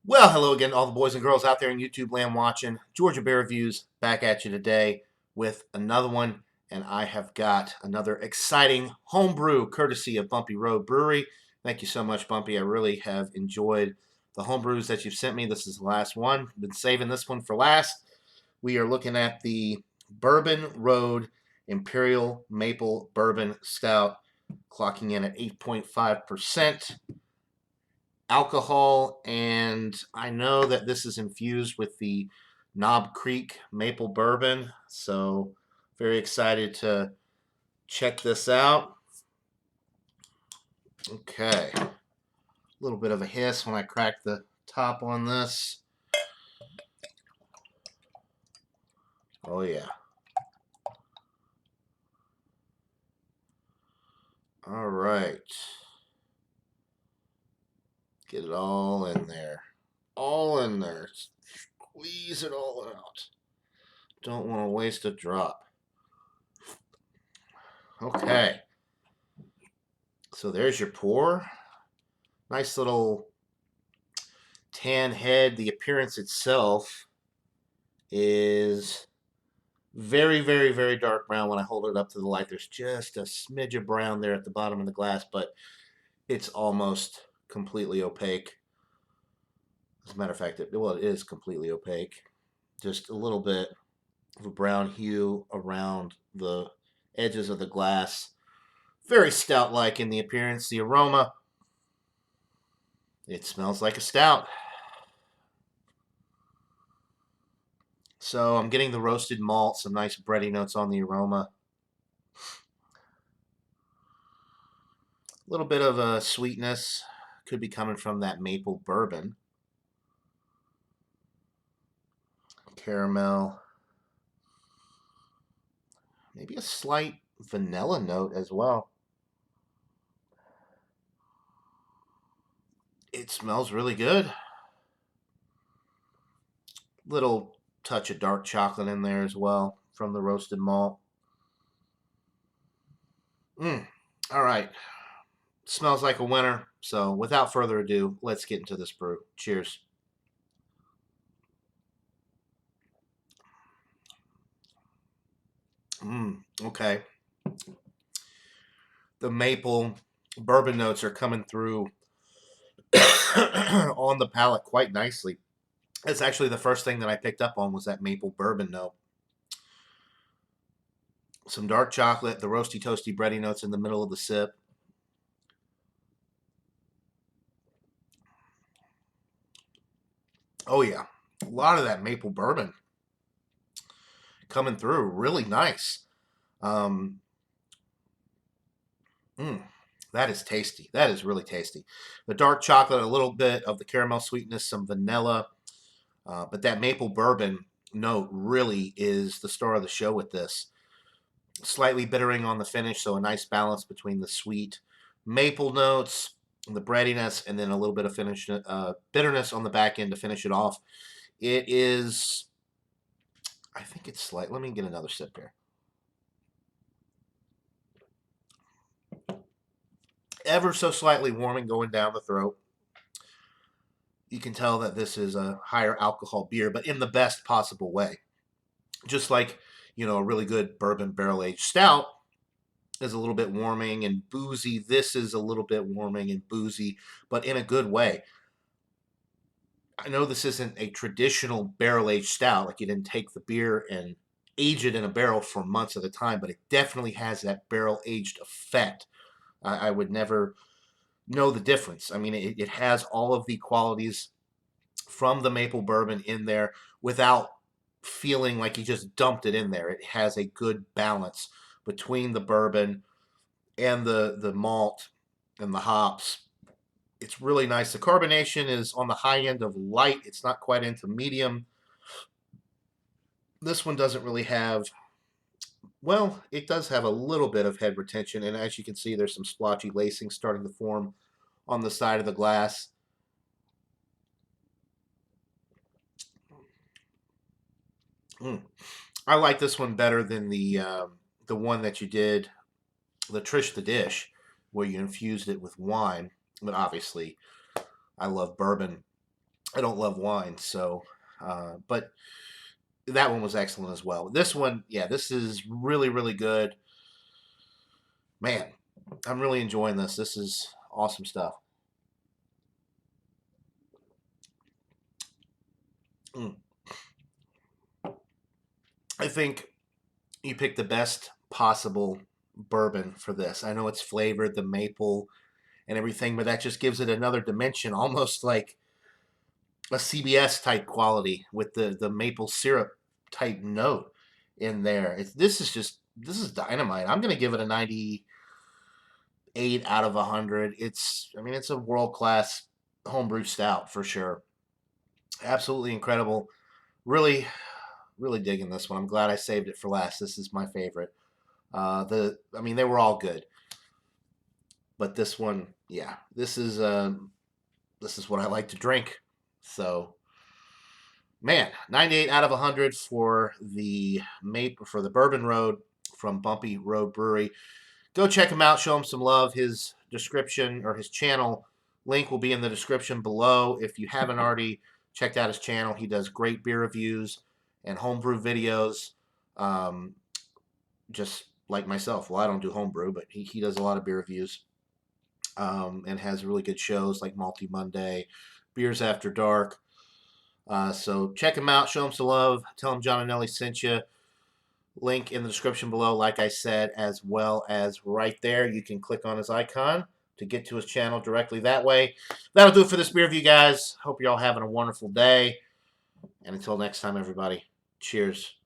Well, hello again to all the boys and girls out there in YouTube land watching. Georgia Beer Reviews back at you today with another one. And I have got another exciting homebrew courtesy of Bumpy Road Brewery. Thank you so much, Bumpy. I really have enjoyed the homebrews that you've sent me. This is the last one. Been saving this one for last. We are looking at the Bourbon Road Imperial Maple Bourbon Stout, clocking in at 8.5% alcohol, and I know that this is infused with the Knob Creek maple bourbon, so very excited to check this out. Okay, a little bit of a hiss when I crack the top on this. Oh yeah. All right. Get it all in there. All in there. Squeeze it all out. Don't want to waste a drop. Okay. So there's your pour. Nice little tan head. The appearance itself is very, very, very dark brown when I hold it up to the light. There's just a smidge of brown there at the bottom of the glass, but it's almost completely opaque. As a matter of fact, it is completely opaque. Just a little bit of a brown hue around the edges of the glass. Very stout-like in the appearance. The aroma, it smells like a stout. So I'm getting the roasted malt, some nice bready notes on the aroma. A little bit of a sweetness could be coming from that maple bourbon. Caramel. Maybe a slight vanilla note as well. It smells really good. Little touch of dark chocolate in there as well from the roasted malt. All right. Smells like a winner. So without further ado, let's get into this brew. Cheers. Okay. The maple bourbon notes are coming through on the palate quite nicely. That's actually the first thing that I picked up on was that maple bourbon note. Some dark chocolate, the roasty toasty bready notes in the middle of the sip. Oh yeah, a lot of that maple bourbon coming through, really nice. Um, that is tasty. That is really tasty. The dark chocolate, a little bit of the caramel sweetness, some vanilla, but that maple bourbon note really is the star of the show with this. Slightly bittering on the finish, so a nice balance between the sweet maple notes, the breadiness, and then a little bit of bitterness on the back end to finish it off. It is, I think it's slight. Let me get another sip here. Ever so slightly warming going down the throat. You can tell that this is a higher alcohol beer, but in the best possible way. Just like, a really good bourbon barrel aged stout is a little bit warming and boozy. This is a little bit warming and boozy, but in a good way. I know this isn't a traditional barrel aged stout, like you didn't take the beer and age it in a barrel for months at a time, but it definitely has that barrel aged effect. I would never know the difference. I mean, it has all of the qualities from the maple bourbon in there without feeling like you just dumped it in there. It has a good balance between the bourbon and the malt and the hops. It's really nice. The carbonation is on the high end of light. It's not quite into medium. This one doesn't really have, well, it does have a little bit of head retention, and as you can see, there's some splotchy lacing starting to form on the side of the glass. I like this one better than the one that you did, the Trish the Dish, where you infused it with wine. But obviously, I love bourbon I don't love wine, so but that one was excellent as well. This one, yeah, this is really, really good. Man, I'm really enjoying this. This is awesome stuff. Mm. I think you picked the best possible bourbon for this. I know it's flavored, the maple and everything, but that just gives it another dimension, almost like a CBS type quality with the maple syrup type note in there. This is dynamite. I'm gonna give it a 98 out of 100. It's a world class homebrew stout for sure. Absolutely incredible. Really, really digging this one. I'm glad I saved it for last. This is my favorite. They were all good, but this one, yeah, this is what I like to drink. So, man, 98 out of 100 for the Bourbon Road from Bumpy Road Brewery. Go check him out. Show him some love. His description or his channel link will be in the description below. If you haven't already checked out his channel, he does great beer reviews and homebrew videos. Um, just like myself. Well, I don't do homebrew, but he does a lot of beer reviews and has really good shows like Multi Monday, Beers After Dark. So check him out. Show him some love. Tell him John and Nelly sent you. Link in the description below, like I said, as well as right there. You can click on his icon to get to his channel directly that way. That'll do it for this beer review, guys. Hope you're all having a wonderful day. And until next time, everybody, cheers.